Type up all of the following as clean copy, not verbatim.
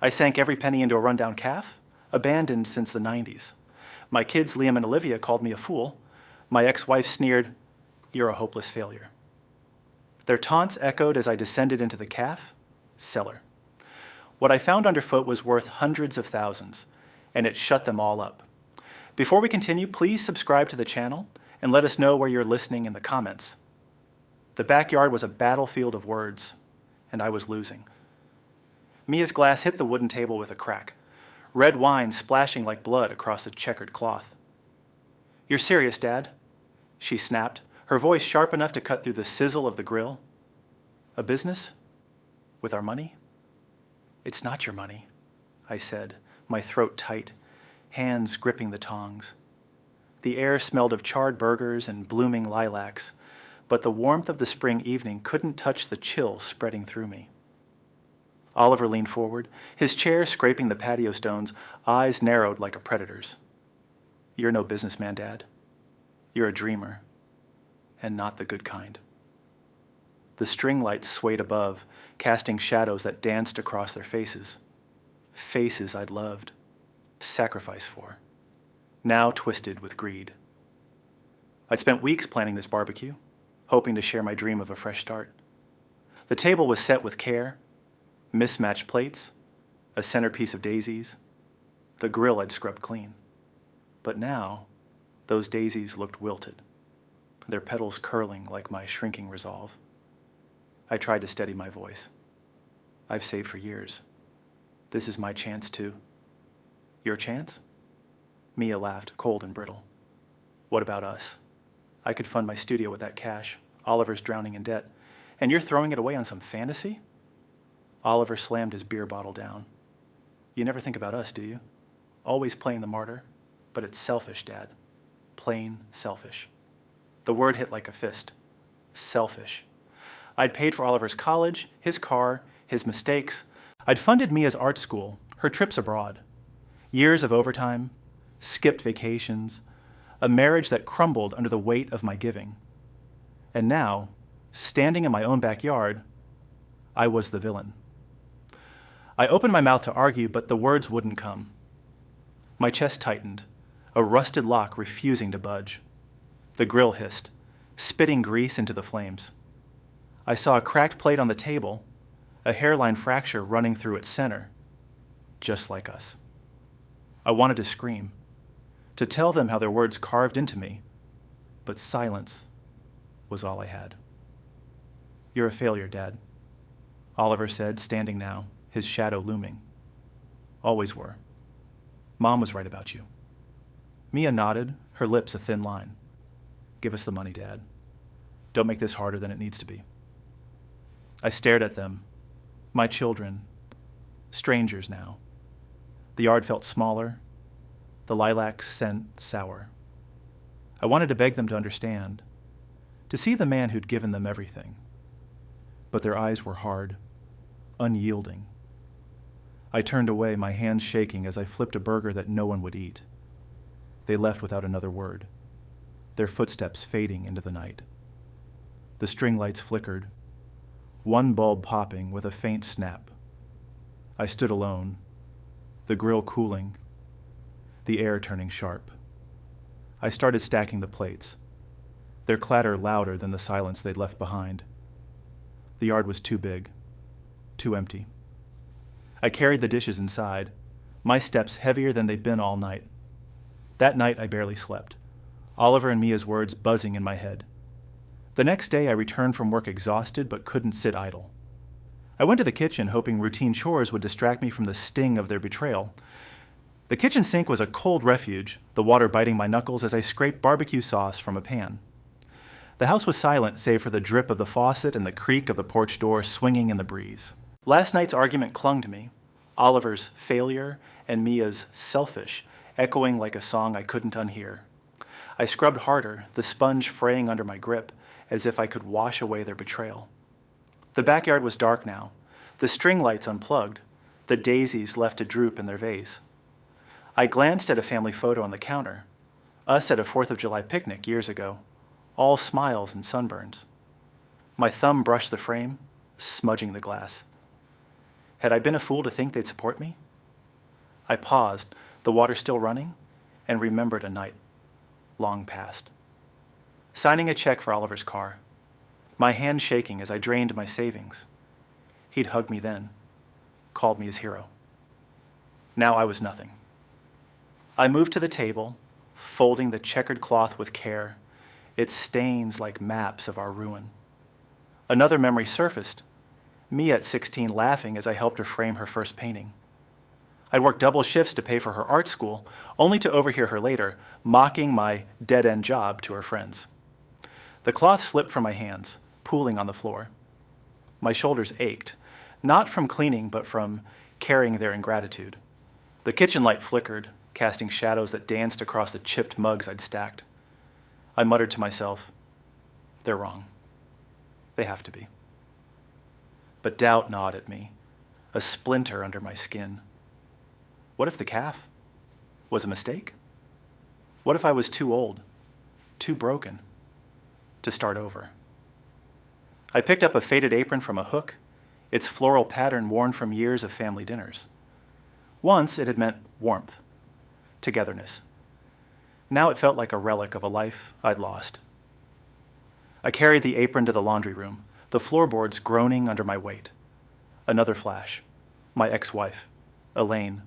I sank every penny into a rundown calf, abandoned since the 90s. My kids, Liam and Olivia, called me a fool. My ex-wife sneered, "You're a hopeless failure." Their taunts echoed as I descended into the calf cellar. What I found underfoot was worth hundreds of thousands, and it shut them all up. Before we continue, please subscribe to the channel and let us know where you're listening in the comments. The backyard was a battlefield of words, and I was losing. Mia's glass hit the wooden table with a crack, red wine splashing like blood across the checkered cloth. "You're serious, Dad?" she snapped, her voice sharp enough to cut through the sizzle of the grill. "A business? With our money?" "It's not your money," I said, my throat tight, hands gripping the tongs. The air smelled of charred burgers and blooming lilacs, but the warmth of the spring evening couldn't touch the chill spreading through me. Oliver leaned forward, his chair scraping the patio stones, eyes narrowed like a predator's. "You're no businessman, Dad. You're a dreamer, and not the good kind." The string lights swayed above, casting shadows that danced across their faces. Faces I'd loved, sacrificed for, now twisted with greed. I'd spent weeks planning this barbecue, hoping to share my dream of a fresh start. The table was set with care, mismatched plates, a centerpiece of daisies. The grill I'd scrubbed clean. But now, those daisies looked wilted, their petals curling like my shrinking resolve. I tried to steady my voice. "I've saved for years. This is my chance to..." "Your chance?" Mia laughed, cold and brittle. "What about us? I could fund my studio with that cash. Oliver's drowning in debt. And you're throwing it away on some fantasy?" Oliver slammed his beer bottle down. "You never think about us, do you? Always playing the martyr. But it's selfish, Dad. Plain selfish." The word hit like a fist. Selfish. I'd paid for Oliver's college, his car, his mistakes. I'd funded Mia's art school, her trips abroad. Years of overtime, skipped vacations, a marriage that crumbled under the weight of my giving. And now, standing in my own backyard, I was the villain. I opened my mouth to argue, but the words wouldn't come. My chest tightened, a rusted lock refusing to budge. The grill hissed, spitting grease into the flames. I saw a cracked plate on the table, a hairline fracture running through its center, just like us. I wanted to scream, to tell them how their words carved into me, but silence was all I had. "You're a failure, Dad," Oliver said, standing now, his shadow looming. "Always were. Mom was right about you." Mia nodded, her lips a thin line. "Give us the money, Dad. Don't make this harder than it needs to be." I stared at them, my children, strangers now. The yard felt smaller, the lilac scent sour. I wanted to beg them to understand, to see the man who'd given them everything. But their eyes were hard, unyielding. I turned away, my hands shaking as I flipped a burger that no one would eat. They left without another word, their footsteps fading into the night. The string lights flickered, one bulb popping with a faint snap. I stood alone, the grill cooling, the air turning sharp. I started stacking the plates, their clatter louder than the silence they'd left behind. The yard was too big, too empty. I carried the dishes inside, my steps heavier than they'd been all night. That night I barely slept, Oliver and Mia's words buzzing in my head. The next day I returned from work exhausted but couldn't sit idle. I went to the kitchen hoping routine chores would distract me from the sting of their betrayal. The kitchen sink was a cold refuge, the water biting my knuckles as I scraped barbecue sauce from a pan. The house was silent save for the drip of the faucet and the creak of the porch door swinging in the breeze. Last night's argument clung to me, Oliver's failure and Mia's selfish, echoing like a song I couldn't unhear. I scrubbed harder, the sponge fraying under my grip, as if I could wash away their betrayal. The backyard was dark now, the string lights unplugged, the daisies left to droop in their vase. I glanced at a family photo on the counter, us at a 4th of July picnic years ago, all smiles and sunburns. My thumb brushed the frame, smudging the glass. Had I been a fool to think they'd support me? I paused, the water still running, and remembered a night long past. Signing a check for Oliver's car, my hand shaking as I drained my savings. He'd hugged me then, called me his hero. Now I was nothing. I moved to the table, folding the checkered cloth with care, its stains like maps of our ruin. Another memory surfaced, me at 16 laughing as I helped her frame her first painting. I'd worked double shifts to pay for her art school, only to overhear her later mocking my dead-end job to her friends. The cloth slipped from my hands, pooling on the floor. My shoulders ached, not from cleaning, but from carrying their ingratitude. The kitchen light flickered, casting shadows that danced across the chipped mugs I'd stacked. I muttered to myself, they're wrong. They have to be. But doubt gnawed at me, a splinter under my skin. What if the calf was a mistake? What if I was too old, too broken, to start over? I picked up a faded apron from a hook, its floral pattern worn from years of family dinners. Once it had meant warmth, togetherness. Now it felt like a relic of a life I'd lost. I carried the apron to the laundry room, the floorboards groaning under my weight. Another flash. My ex-wife, Elaine,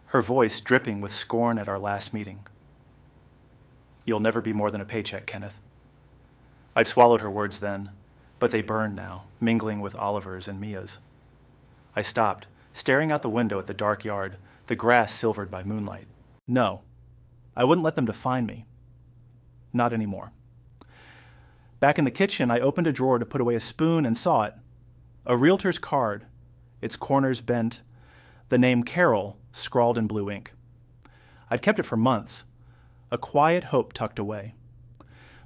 her voice dripping with scorn at our last meeting. You'll never be more than a paycheck, Kenneth. I'd swallowed her words then, but they burned now, mingling with Oliver's and Mia's. I stopped, staring out the window at the dark yard, the grass silvered by moonlight. No, I wouldn't let them define me. Not anymore. Back in the kitchen, I opened a drawer to put away a spoon and saw it. A realtor's card, its corners bent, the name Carol scrawled in blue ink. I'd kept it for months, a quiet hope tucked away.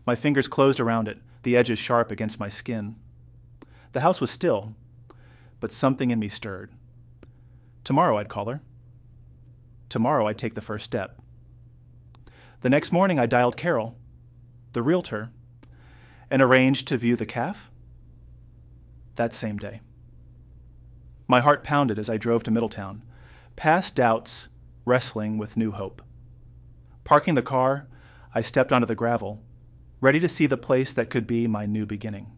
My fingers closed around it, the edges sharp against my skin. The house was still, but something in me stirred. Tomorrow I'd call her. Tomorrow I'd take the first step. The next morning I dialed Carol, the realtor, and arranged to view the calf that same day. My heart pounded as I drove to Middletown, past doubts, wrestling with new hope. Parking the car, I stepped onto the gravel, ready to see the place that could be my new beginning.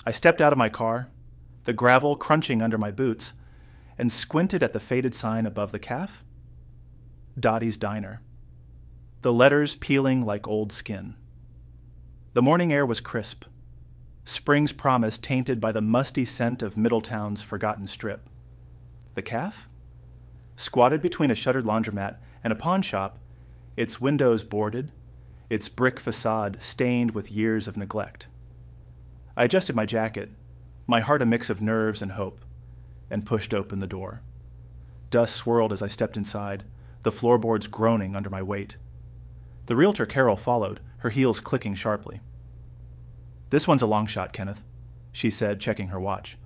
I stepped out of my car, the gravel crunching under my boots, and squinted at the faded sign above the calf. Dottie's Diner. The letters peeling like old skin. The morning air was crisp. Spring's promise tainted by the musty scent of Middletown's forgotten strip. The calf? Squatted between a shuttered laundromat and a pawn shop, its windows boarded, its brick facade stained with years of neglect. I adjusted my jacket, my heart a mix of nerves and hope, and pushed open the door. Dust swirled as I stepped inside, the floorboards groaning under my weight. The realtor Carol followed, her heels clicking sharply. This one's a long shot, Kenneth, she said, checking her watch.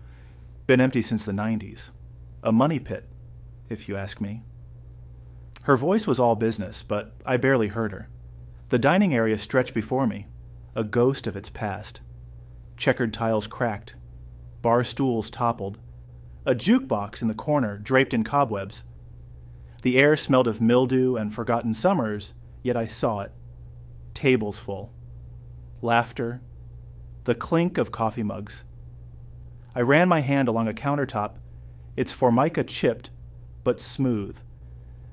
Been empty since the 90s. A money pit, if you ask me. Her voice was all business, but I barely heard her. The dining area stretched before me, a ghost of its past. Checkered tiles cracked, bar stools toppled, a jukebox in the corner draped in cobwebs. The air smelled of mildew and forgotten summers, yet I saw it. Tables full. Laughter. The clink of coffee mugs. I ran my hand along a countertop, its formica chipped, but smooth,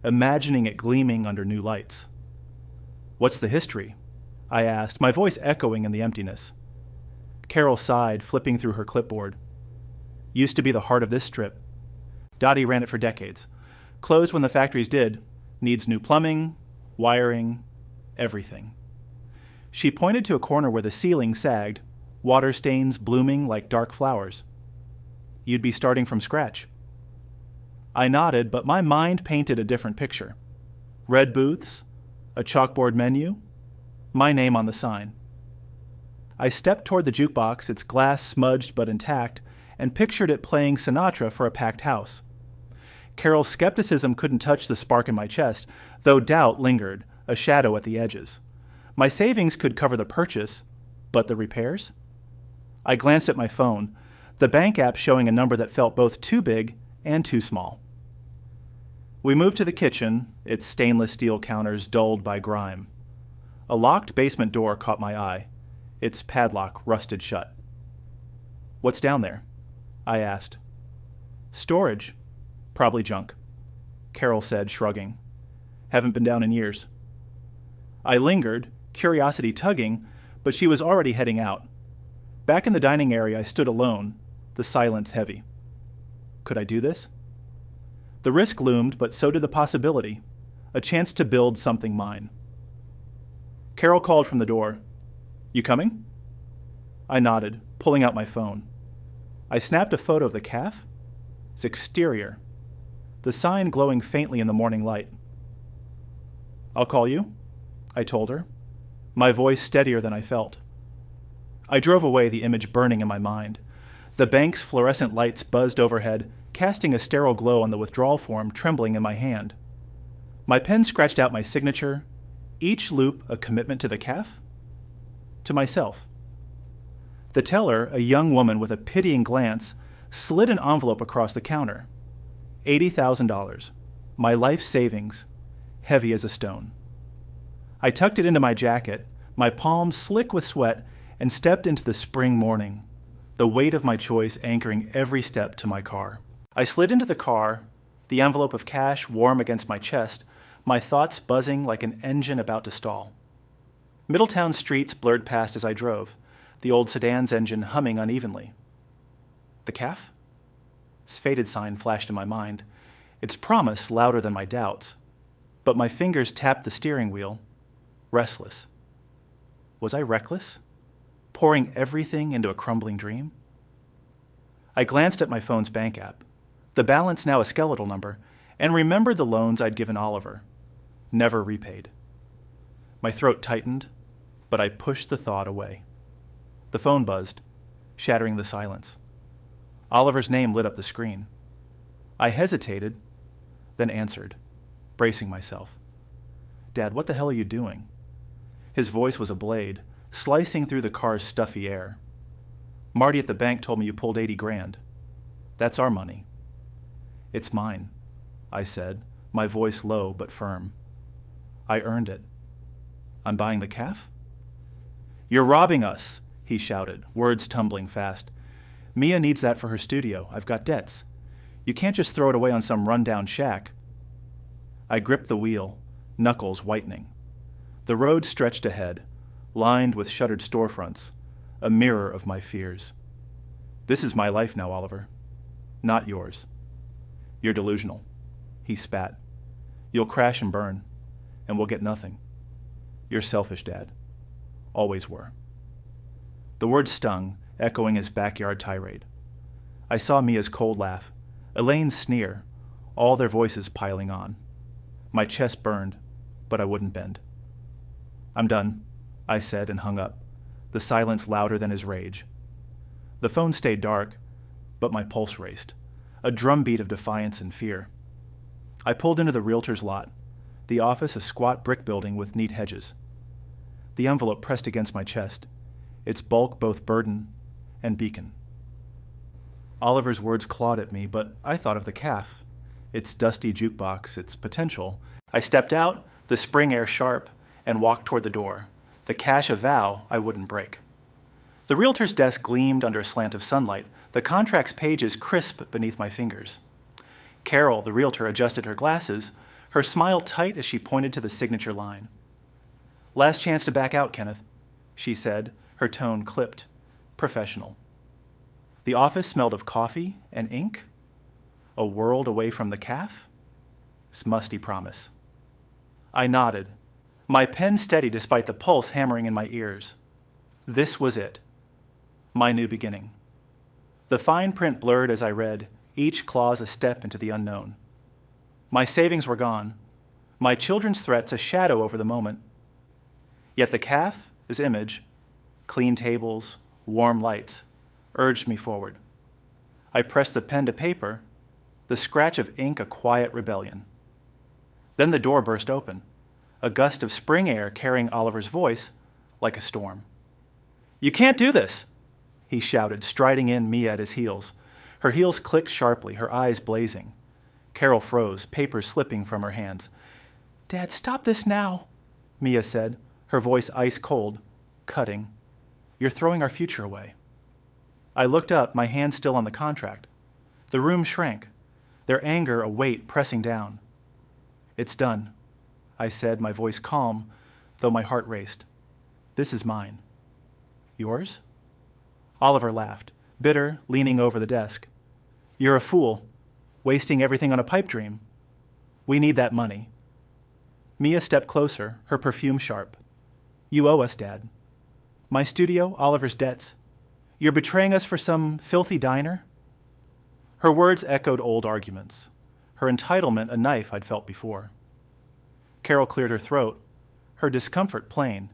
imagining it gleaming under new lights. What's the history? I asked, my voice echoing in the emptiness. Carol sighed, flipping through her clipboard. Used to be the heart of this strip. Dottie ran it for decades. Closed when the factories did. Needs new plumbing, wiring, everything. She pointed to a corner where the ceiling sagged, water stains blooming like dark flowers. You'd be starting from scratch. I nodded, but my mind painted a different picture. Red booths, a chalkboard menu, my name on the sign. I stepped toward the jukebox, its glass smudged but intact, and pictured it playing Sinatra for a packed house. Carol's skepticism couldn't touch the spark in my chest, though doubt lingered, a shadow at the edges. My savings could cover the purchase, but the repairs? I glanced at my phone, the bank app showing a number that felt both too big and too small. We moved to the kitchen, its stainless steel counters dulled by grime. A locked basement door caught my eye, its padlock rusted shut. "What's down there?" I asked. "Storage. Probably junk," Carol said, shrugging. "Haven't been down in years." I lingered, curiosity tugging, but she was already heading out. Back in the dining area, I stood alone, the silence heavy. Could I do this? The risk loomed, but so did the possibility, a chance to build something mine. Carol called from the door. "You coming?" I nodded, pulling out my phone. I snapped a photo of the cafe, its exterior, the sign glowing faintly in the morning light. "I'll call you," I told her, my voice steadier than I felt. I drove away, the image burning in my mind. The bank's fluorescent lights buzzed overhead, casting a sterile glow on the withdrawal form trembling in my hand. My pen scratched out my signature, each loop a commitment to the cafe, to myself. The teller, a young woman with a pitying glance, slid an envelope across the counter. $80,000, my life savings, heavy as a stone. I tucked it into my jacket, my palms slick with sweat, and stepped into the spring morning, the weight of my choice anchoring every step to my car. I slid into the car, the envelope of cash warm against my chest, my thoughts buzzing like an engine about to stall. Middletown streets blurred past as I drove, the old sedan's engine humming unevenly. The cafe? Its faded sign flashed in my mind, its promise louder than my doubts. But my fingers tapped the steering wheel, restless. Was I reckless? Pouring everything into a crumbling dream? I glanced at my phone's bank app, the balance now a skeletal number, and remembered the loans I'd given Oliver, never repaid. My throat tightened, but I pushed the thought away. The phone buzzed, shattering the silence. Oliver's name lit up the screen. I hesitated, then answered, bracing myself. "Dad, what the hell are you doing?" His voice was a blade, slicing through the car's stuffy air. "Marty at the bank told me you pulled 80 grand. That's our money." "It's mine," I said, my voice low but firm. "I earned it. I'm buying the cafe?" "You're robbing us," he shouted, words tumbling fast. "Mia needs that for her studio. I've got debts. You can't just throw it away on some rundown shack." I gripped the wheel, knuckles whitening. The road stretched ahead, lined with shuttered storefronts, a mirror of my fears. "This is my life now, Oliver. Not yours." "You're delusional," he spat. "You'll crash and burn, and we'll get nothing. You're selfish, Dad. Always were." The words stung, echoing his backyard tirade. I saw Mia's cold laugh, Elaine's sneer, all their voices piling on. My chest burned, but I wouldn't bend. "I'm done," I said and hung up, the silence louder than his rage. The phone stayed dark, but my pulse raced, a drumbeat of defiance and fear. I pulled into the realtor's lot, the office a squat brick building with neat hedges. The envelope pressed against my chest, its bulk both burden and beacon. Oliver's words clawed at me, but I thought of the cafe, its dusty jukebox, its potential. I stepped out, the spring air sharp, and walked toward the door, the cash a vow I wouldn't break. The realtor's desk gleamed under a slant of sunlight, the contract's pages crisp beneath my fingers. Carol, the realtor, adjusted her glasses, her smile tight as she pointed to the signature line. "Last chance to back out, Kenneth," she said, her tone clipped, professional. The office smelled of coffee and ink. A world away from the cafe? This musty promise. I nodded, my pen steady despite the pulse hammering in my ears. This was it. My new beginning. The fine print blurred as I read, each clause a step into the unknown. My savings were gone, my children's threats a shadow over the moment. Yet the cafe, this image, clean tables, warm lights, urged me forward. I pressed the pen to paper, the scratch of ink a quiet rebellion. Then the door burst open, a gust of spring air carrying Oliver's voice like a storm. "You can't do this," he shouted, striding in, Mia at his heels. Her heels clicked sharply, her eyes blazing. Carol froze, papers slipping from her hands. "Dad, stop this now," Mia said, her voice ice cold, cutting. "You're throwing our future away." I looked up, my hand still on the contract. The room shrank, their anger a weight pressing down. "It's done," I said, my voice calm, though my heart raced. "This is mine." "Yours?" Oliver laughed, bitter, leaning over the desk. "You're a fool, wasting everything on a pipe dream. We need that money." Mia stepped closer, her perfume sharp. "You owe us, Dad. My studio, Oliver's debts. You're betraying us for some filthy diner?" Her words echoed old arguments, her entitlement a knife I'd felt before. Carol cleared her throat, her discomfort plain.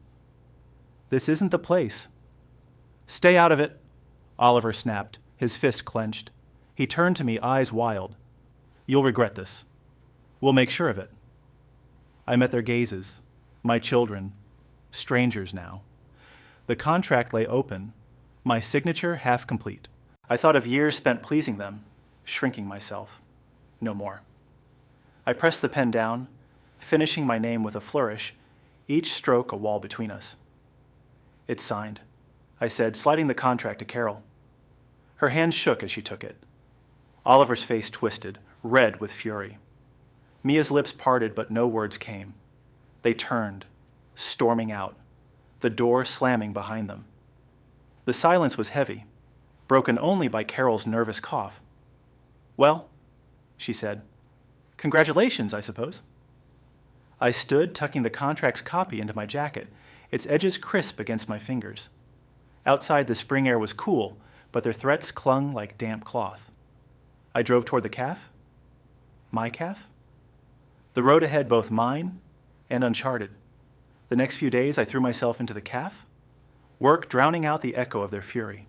"This isn't the place." "Stay out of it," Oliver snapped, his fist clenched. He turned to me, eyes wild. "You'll regret this. We'll make sure of it." I met their gazes, my children, strangers now. The contract lay open, my signature half complete. I thought of years spent pleasing them, shrinking myself. No more. I pressed the pen down, finishing my name with a flourish, each stroke a wall between us. "It's signed," I said, sliding the contract to Carol. Her hand shook as she took it. Oliver's face twisted, red with fury. Mia's lips parted, but no words came. They turned, storming out, the door slamming behind them. The silence was heavy, broken only by Carol's nervous cough. "Well," she said, "congratulations, I suppose." I stood, tucking the contract's copy into my jacket, its edges crisp against my fingers. Outside, the spring air was cool, but their threats clung like damp cloth. I drove toward the caf. My caf? The road ahead both mine and uncharted. The next few days, I threw myself into the caf, work drowning out the echo of their fury.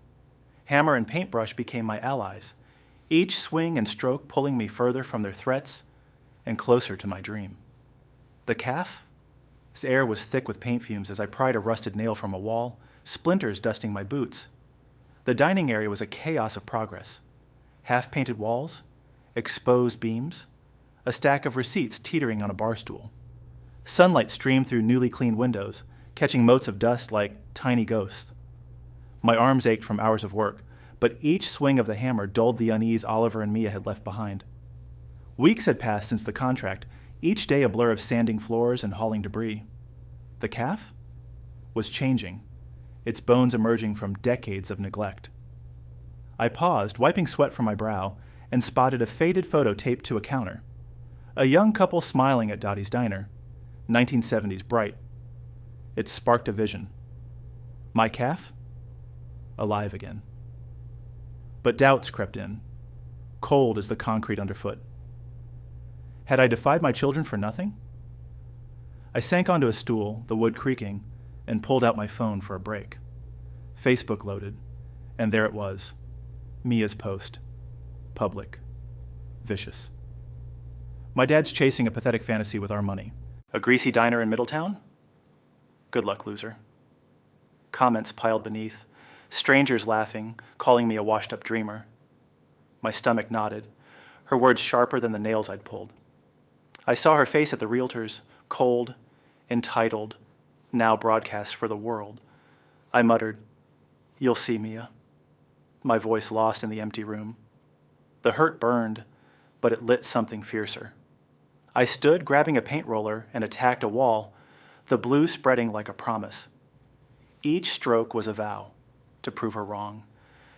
Hammer and paintbrush became my allies, each swing and stroke pulling me further from their threats and closer to my dream. The caf? Its air was thick with paint fumes as I pried a rusted nail from a wall, splinters dusting my boots. The dining area was a chaos of progress. Half-painted walls, exposed beams, a stack of receipts teetering on a bar stool. Sunlight streamed through newly cleaned windows, catching motes of dust like tiny ghosts. My arms ached from hours of work, but each swing of the hammer dulled the unease Oliver and Mia had left behind. Weeks had passed since the contract, each day a blur of sanding floors and hauling debris. The caf was changing, its bones emerging from decades of neglect. I paused, wiping sweat from my brow, and spotted a faded photo taped to a counter. A young couple smiling at Dottie's Diner, 1970s bright. It sparked a vision. My caf? Alive again. But doubts crept in, cold as the concrete underfoot. Had I defied my children for nothing? I sank onto a stool, the wood creaking, and pulled out my phone for a break. Facebook loaded, and there it was. Mia's post. Public. Vicious. My dad's chasing a pathetic fantasy with our money. A greasy diner in Middletown? Good luck, loser. Comments piled beneath, strangers laughing, calling me a washed-up dreamer. My stomach knotted, her words sharper than the nails I'd pulled. I saw her face at the realtor's, cold, entitled, now broadcast for the world. I muttered, "You'll see, Mia." My voice lost in the empty room. The hurt burned, but it lit something fiercer. I stood, grabbing a paint roller, and attacked a wall, the blue spreading like a promise. Each stroke was a vow to prove her wrong,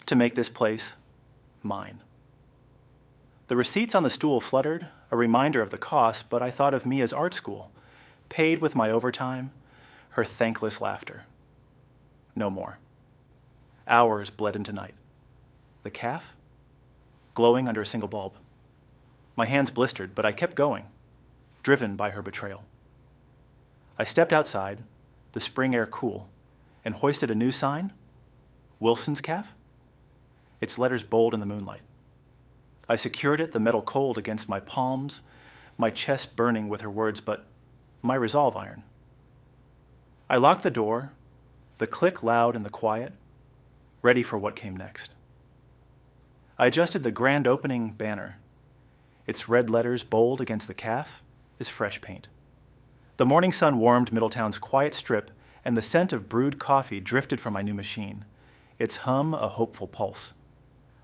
to make this place mine. The receipts on the stool fluttered, a reminder of the cost, but I thought of Mia's art school, paid with my overtime, her thankless laughter. No more. Hours bled into night. The caf? Glowing under a single bulb. My hands blistered, but I kept going, driven by her betrayal. I stepped outside, the spring air cool, and hoisted a new sign, Wilson's Caf? Its letters bold in the moonlight. I secured it, the metal cold against my palms, my chest burning with her words, but my resolve iron. I locked the door, the click loud in the quiet, ready for what came next. I adjusted the grand opening banner. Its red letters bold against the calf is fresh paint. The morning sun warmed Middletown's quiet strip, and the scent of brewed coffee drifted from my new machine, its hum a hopeful pulse.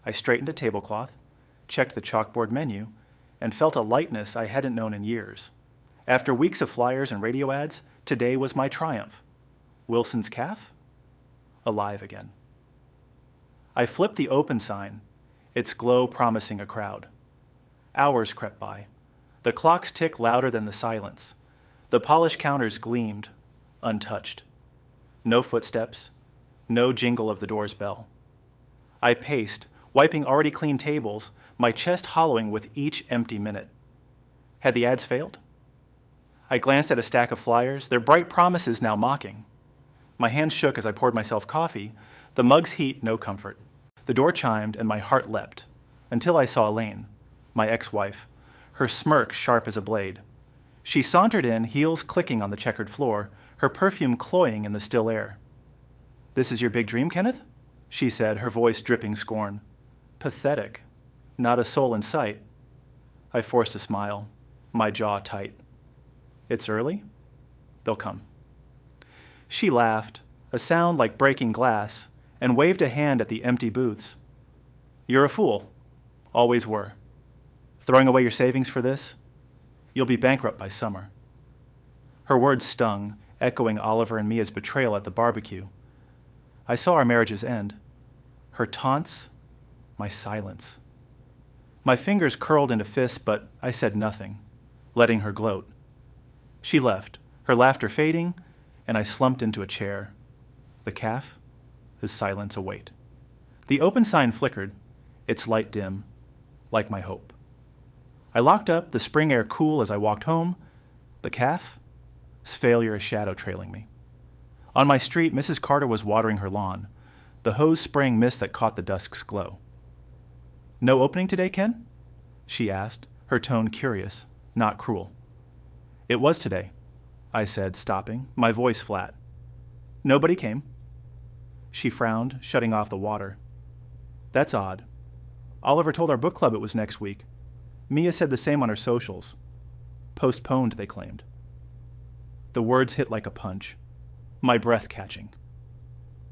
I straightened a tablecloth, checked the chalkboard menu, and felt a lightness I hadn't known in years. After weeks of flyers and radio ads, today was my triumph. Wilson's calf? Alive again. I flipped the open sign, its glow promising a crowd. Hours crept by. The clocks ticked louder than the silence. The polished counters gleamed, untouched. No footsteps, no jingle of the door's bell. I paced, wiping already clean tables, my chest hollowing with each empty minute. Had the ads failed? I glanced at a stack of flyers, their bright promises now mocking. My hands shook as I poured myself coffee, the mug's heat no comfort. The door chimed and my heart leapt, until I saw Elaine, my ex-wife, her smirk sharp as a blade. She sauntered in, heels clicking on the checkered floor, her perfume cloying in the still air. "This is your big dream, Kenneth?" she said, her voice dripping scorn. Pathetic. Not a soul in sight. I forced a smile, my jaw tight. "It's early? They'll come." She laughed, a sound like breaking glass, and waved a hand at the empty booths. "You're a fool. Always were. Throwing away your savings for this? You'll be bankrupt by summer." Her words stung, echoing Oliver and Mia's betrayal at the barbecue. I saw our marriage's end. Her taunts, my silence. My fingers curled into fists, but I said nothing, letting her gloat. She left, her laughter fading, and I slumped into a chair. The calf, his silence await. The open sign flickered, its light dim, like my hope. I locked up, the spring air cool as I walked home. The calf, his failure a shadow trailing me. On my street, Mrs. Carter was watering her lawn, the hose spraying mist that caught the dusk's glow. "No opening today, Ken?" she asked, her tone curious, not cruel. "It was today," I said, stopping, my voice flat. "Nobody came." She frowned, shutting off the water. "That's odd. Oliver told our book club it was next week. Mia said the same on her socials. Postponed, they claimed." The words hit like a punch, my breath catching.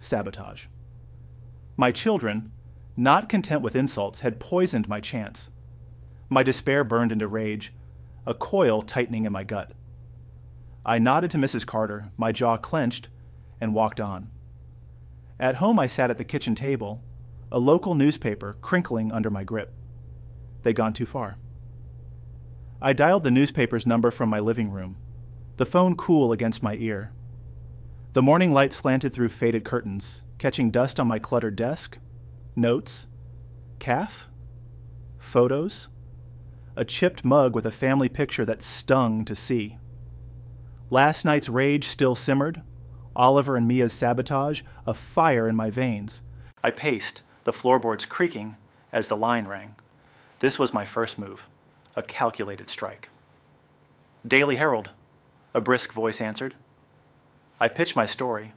Sabotage. My children, not content with insults, had poisoned my chance. My despair burned into rage, a coil tightening in my gut. I nodded to Mrs. Carter, my jaw clenched, and walked on. At home, I sat at the kitchen table, a local newspaper crinkling under my grip. They'd gone too far. I dialed the newspaper's number from my living room, the phone cool against my ear. The morning light slanted through faded curtains, catching dust on my cluttered desk. Notes. Calf. Photos. A chipped mug with a family picture that stung to see. Last night's rage still simmered, Oliver and Mia's sabotage, a fire in my veins. I paced, the floorboards creaking, as the line rang. This was my first move, a calculated strike. "Daily Herald," a brisk voice answered. I pitched my story,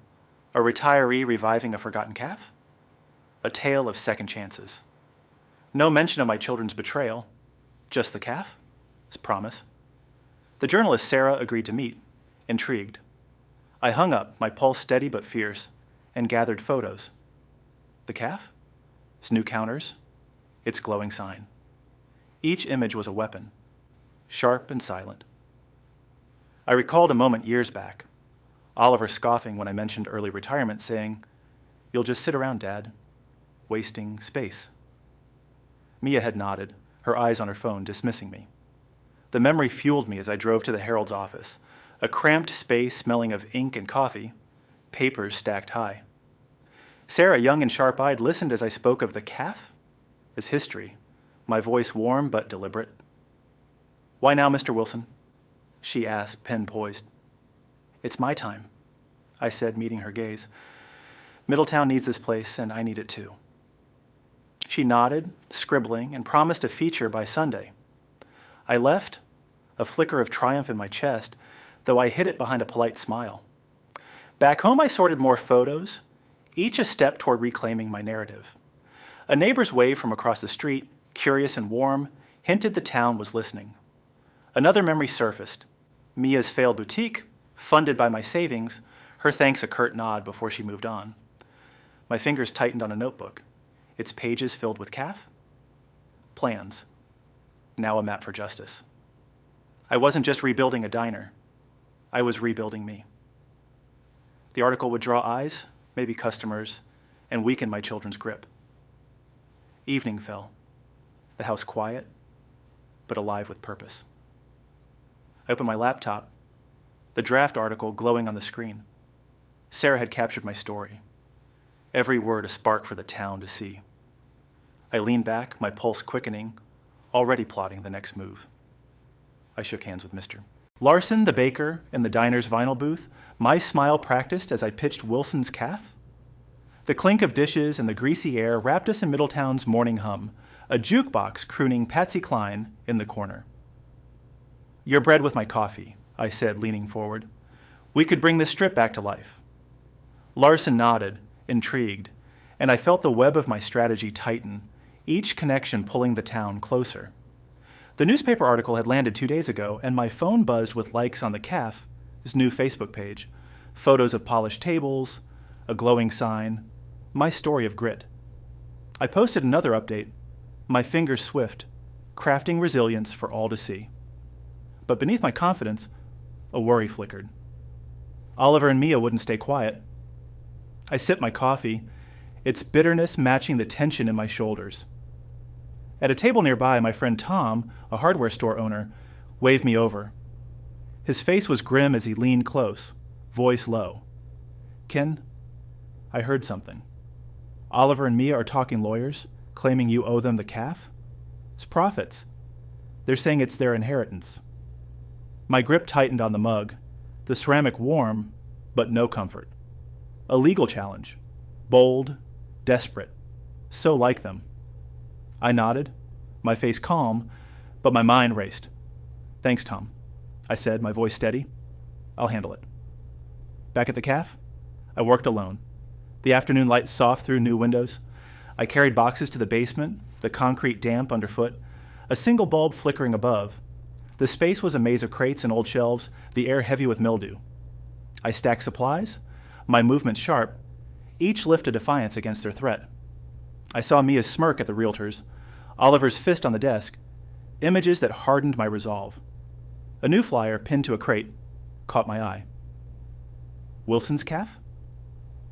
a retiree reviving a forgotten calf, a tale of second chances. No mention of my children's betrayal, just the calf, his promise. The journalist Sarah agreed to meet, intrigued. I hung up, my pulse steady but fierce, and gathered photos. The calf, its new counters, its glowing sign. Each image was a weapon, sharp and silent. I recalled a moment years back, Oliver scoffing when I mentioned early retirement, saying, "You'll just sit around, Dad, wasting space." Mia had nodded, her eyes on her phone, dismissing me. The memory fueled me as I drove to the Herald's office, a cramped space smelling of ink and coffee, papers stacked high. Sarah, young and sharp-eyed, listened as I spoke of the calf, his history, my voice warm but deliberate. "Why now, Mr. Wilson?" she asked, pen poised. "It's my time," I said, meeting her gaze. "Middletown needs this place, and I need it too." She nodded, scribbling, and promised a feature by Sunday. I left, a flicker of triumph in my chest, though I hid it behind a polite smile. Back home, I sorted more photos, each a step toward reclaiming my narrative. A neighbor's wave from across the street, curious and warm, hinted the town was listening. Another memory surfaced. Mia's failed boutique, funded by my savings, her thanks a curt nod before she moved on. My fingers tightened on a notebook, its pages filled with calf. Plans. Now a map for justice. I wasn't just rebuilding a diner. I was rebuilding me. The article would draw eyes, maybe customers, and weaken my children's grip. Evening fell, the house quiet, but alive with purpose. I opened my laptop, the draft article glowing on the screen. Sarah had captured my story, every word a spark for the town to see. I leaned back, my pulse quickening, already plotting the next move. I shook hands with Mr. Larson, the baker, in the diner's vinyl booth, my smile practiced as I pitched Wilson's calf. The clink of dishes and the greasy air wrapped us in Middletown's morning hum, a jukebox crooning Patsy Cline in the corner. "Your bread with my coffee," I said, leaning forward. "We could bring this strip back to life." Larson nodded, intrigued, and I felt the web of my strategy tighten, each connection pulling the town closer. The newspaper article had landed 2 days ago, and my phone buzzed with likes on the cafe's new Facebook page, photos of polished tables, a glowing sign, my story of grit. I posted another update, my fingers swift, crafting resilience for all to see. But beneath my confidence, a worry flickered. Oliver and Mia wouldn't stay quiet. I sipped my coffee, its bitterness matching the tension in my shoulders. At a table nearby, my friend Tom, a hardware store owner, waved me over. His face was grim as he leaned close, voice low. "Ken, I heard something. Oliver and Mia are talking lawyers, claiming you owe them the calf? It's profits. They're saying it's their inheritance." My grip tightened on the mug, the ceramic warm, but no comfort. A legal challenge, bold, desperate, so like them. I nodded, my face calm, but my mind raced. "Thanks, Tom," I said, my voice steady. "I'll handle it." Back at the caf, I worked alone. The afternoon light soft through new windows. I carried boxes to the basement, the concrete damp underfoot, a single bulb flickering above. The space was a maze of crates and old shelves, the air heavy with mildew. I stacked supplies, my movement sharp, each lift a defiance against their threat. I saw Mia's smirk at the realtors, Oliver's fist on the desk, images that hardened my resolve. A new flyer pinned to a crate caught my eye. Wilson's calf?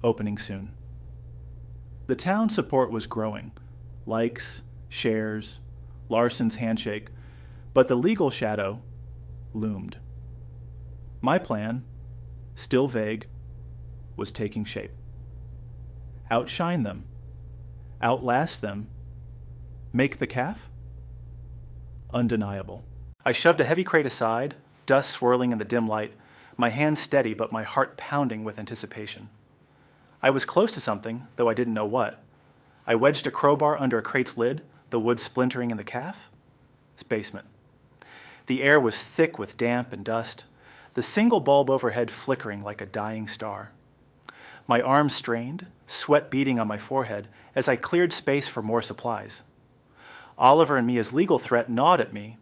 Opening soon. The town support was growing. Likes, shares, Larson's handshake, but the legal shadow loomed. My plan, still vague, was taking shape. Outshine them, outlast them, make the calf? Undeniable. I shoved a heavy crate aside, dust swirling in the dim light, my hands steady but my heart pounding with anticipation. I was close to something, though I didn't know what. I wedged a crowbar under a crate's lid, the wood splintering in the calf. It's basement. The air was thick with damp and dust, the single bulb overhead flickering like a dying star. My arms strained, sweat beading on my forehead as I cleared space for more supplies. Oliver and Mia's legal threat gnawed at me,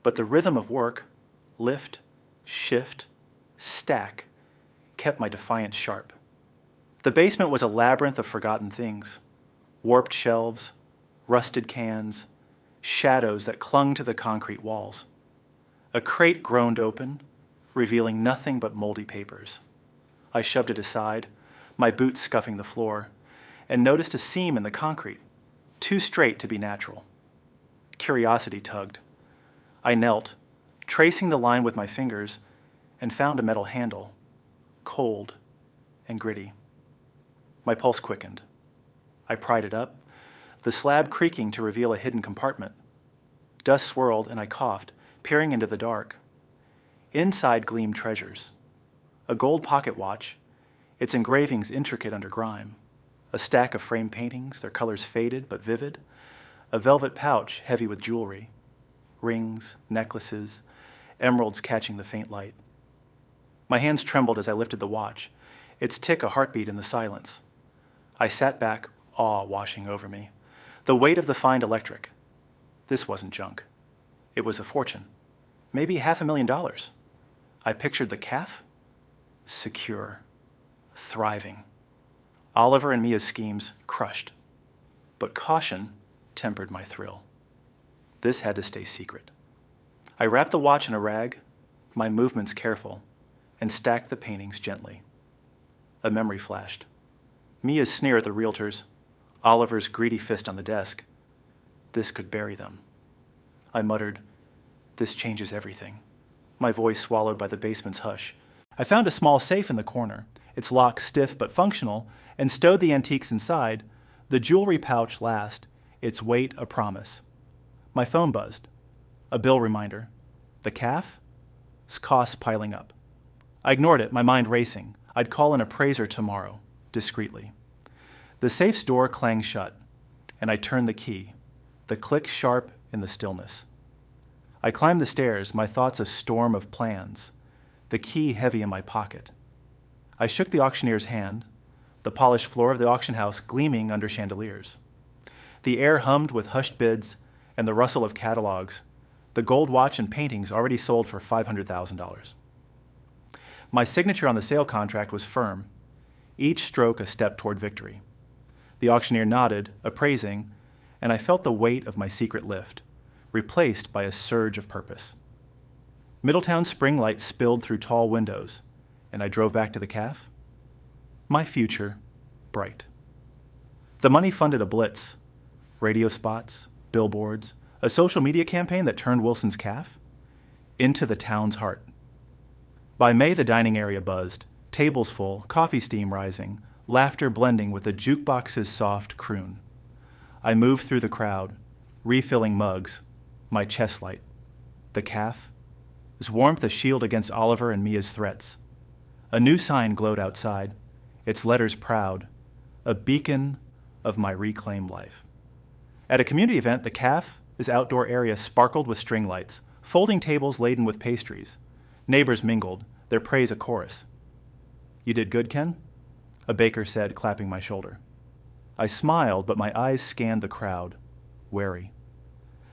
but the rhythm of work, lift, shift, stack, kept my defiance sharp. The basement was a labyrinth of forgotten things, warped shelves, rusted cans, shadows that clung to the concrete walls. A crate groaned open, revealing nothing but moldy papers. I shoved it aside, my boots scuffing the floor, and noticed a seam in the concrete, too straight to be natural. Curiosity tugged. I knelt, tracing the line with my fingers, and found a metal handle, cold and gritty. My pulse quickened. I pried it up, the slab creaking to reveal a hidden compartment. Dust swirled and I coughed, peering into the dark. Inside gleamed treasures. A gold pocket watch, its engravings intricate under grime. A stack of framed paintings, their colors faded but vivid. A velvet pouch heavy with jewelry. Rings, necklaces, emeralds catching the faint light. My hands trembled as I lifted the watch, its tick a heartbeat in the silence. I sat back, awe washing over me. The weight of the find electric. This wasn't junk. It was a fortune. Maybe $500,000. I pictured the calf. Secure. Thriving. Oliver and Mia's schemes crushed. But caution tempered my thrill. This had to stay secret. I wrapped the watch in a rag, my movements careful, and stacked the paintings gently. A memory flashed. Mia's sneer at the realtors, Oliver's greedy fist on the desk. This could bury them. I muttered, "This changes everything," my voice swallowed by the basement's hush. I found a small safe in the corner, its lock stiff but functional, and stowed the antiques inside, the jewelry pouch last, its weight a promise. My phone buzzed. A bill reminder. The calf? Costs piling up. I ignored it, my mind racing. I'd call an appraiser tomorrow, discreetly. The safe's door clanged shut, and I turned the key, the click sharp in the stillness. I climbed the stairs, my thoughts a storm of plans, the key heavy in my pocket. I shook the auctioneer's hand, the polished floor of the auction house gleaming under chandeliers. The air hummed with hushed bids and the rustle of catalogs, the gold watch and paintings already sold for $500,000. My signature on the sale contract was firm, each stroke a step toward victory. The auctioneer nodded, appraising, and I felt the weight of my secret lift, replaced by a surge of purpose. Middletown's spring light spilled through tall windows, and I drove back to the calf. My future, bright. The money funded a blitz, radio spots, billboards, a social media campaign that turned Wilson's calf into the town's heart. By May, the dining area buzzed, tables full, coffee steam rising, laughter blending with the jukebox's soft croon. I moved through the crowd, refilling mugs, my chest light. The calf, its warmth a shield against Oliver and Mia's threats. A new sign glowed outside, its letters proud, a beacon of my reclaimed life. At a community event, the cafe's outdoor area sparkled with string lights, folding tables laden with pastries. Neighbors mingled, their praise a chorus. "You did good, Ken?" a baker said, clapping my shoulder. I smiled, but my eyes scanned the crowd, wary.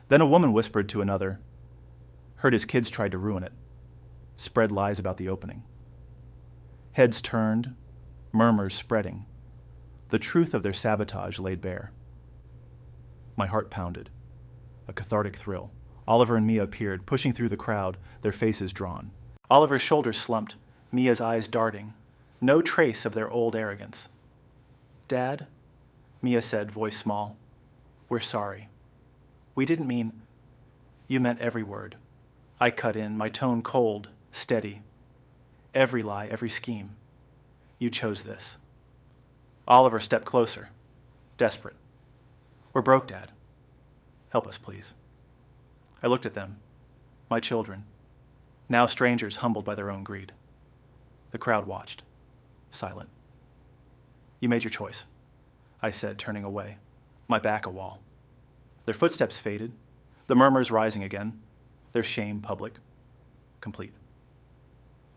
Then a woman whispered to another, "Heard his kids tried to ruin it," spread lies about the opening. Heads turned, murmurs spreading. The truth of their sabotage laid bare. My heart pounded, a cathartic thrill. Oliver and Mia appeared, pushing through the crowd, their faces drawn. Oliver's shoulders slumped, Mia's eyes darting. No trace of their old arrogance. "Dad," Mia said, voice small, "we're sorry. We didn't mean—" "You meant every word." I cut in, my tone cold, steady. "Every lie, every scheme. You chose this." Oliver stepped closer, desperate. "We're broke, Dad. Help us, please." I looked at them, my children, now strangers humbled by their own greed. The crowd watched, silent. "You made your choice," I said, turning away, my back a wall. Their footsteps faded, the murmurs rising again, their shame public, complete.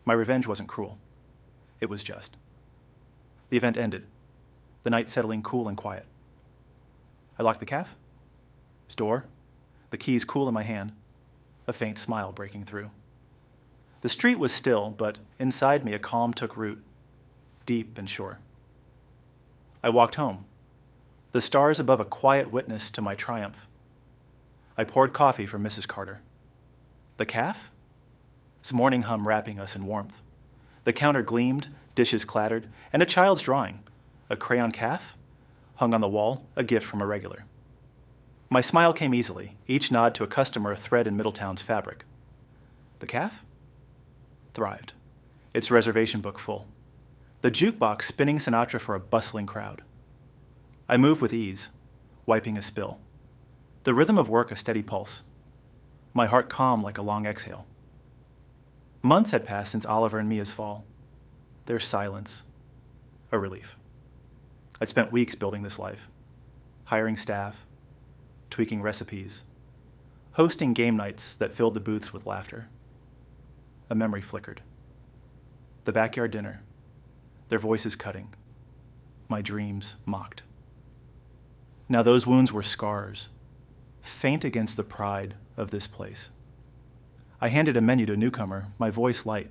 My revenge wasn't cruel. It was just. The event ended, the night settling cool and quiet. I locked the cafe's door, the keys cool in my hand, a faint smile breaking through. The street was still, but inside me a calm took root, deep and sure. I walked home, the stars above a quiet witness to my triumph. I poured coffee for Mrs. Carter. The calf? Its morning hum wrapping us in warmth. The counter gleamed, dishes clattered, and a child's drawing, a crayon calf, hung on the wall, a gift from a regular. My smile came easily, each nod to a customer a thread in Middletown's fabric. The calf? Thrived, its reservation book full. The jukebox spinning Sinatra for a bustling crowd. I moved with ease, wiping a spill. The rhythm of work a steady pulse. My heart calm like a long exhale. Months had passed since Oliver and Mia's fall. Their silence, a relief. I'd spent weeks building this life, hiring staff, tweaking recipes, hosting game nights that filled the booths with laughter. A memory flickered. The backyard dinner, their voices cutting, my dreams mocked. Now those wounds were scars, faint against the pride of this place. I handed a menu to a newcomer, my voice light,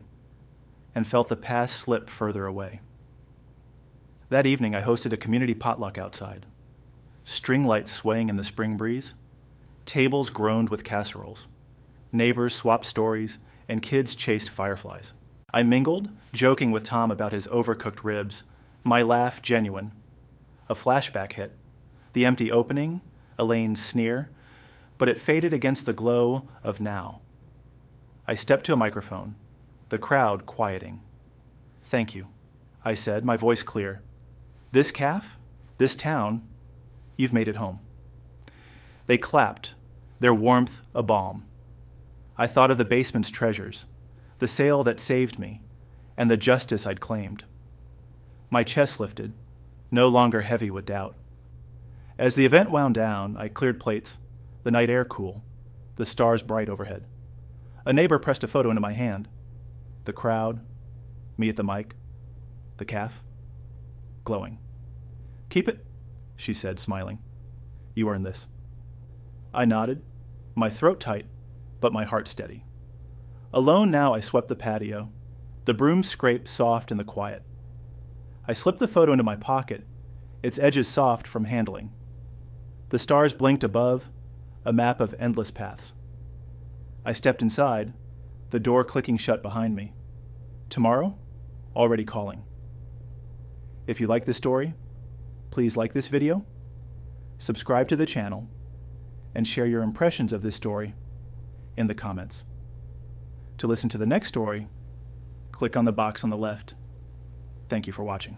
and felt the past slip further away. That evening, I hosted a community potluck outside. String lights swaying in the spring breeze, tables groaned with casseroles, neighbors swapped stories, and kids chased fireflies. I mingled, joking with Tom about his overcooked ribs, my laugh genuine. A flashback hit, the empty opening, Elaine's sneer, but it faded against the glow of now. I stepped to a microphone, the crowd quieting. "Thank you," I said, my voice clear. "This calf, this town, you've made it home." They clapped, their warmth a balm. I thought of the basement's treasures, the sale that saved me, and the justice I'd claimed. My chest lifted, no longer heavy with doubt. As the event wound down, I cleared plates, the night air cool, the stars bright overhead. A neighbor pressed a photo into my hand. The crowd, me at the mic, the calf, glowing. "Keep it," she said, smiling. "You earned this." I nodded, my throat tight, but my heart steady. Alone now, I swept the patio, the broom scraped soft in the quiet. I slipped the photo into my pocket, its edges soft from handling. The stars blinked above, a map of endless paths. I stepped inside, the door clicking shut behind me. Tomorrow, already calling. If you like this story, please like this video, subscribe to the channel, and share your impressions of this story in the comments. To listen to the next story, click on the box on the left. Thank you for watching.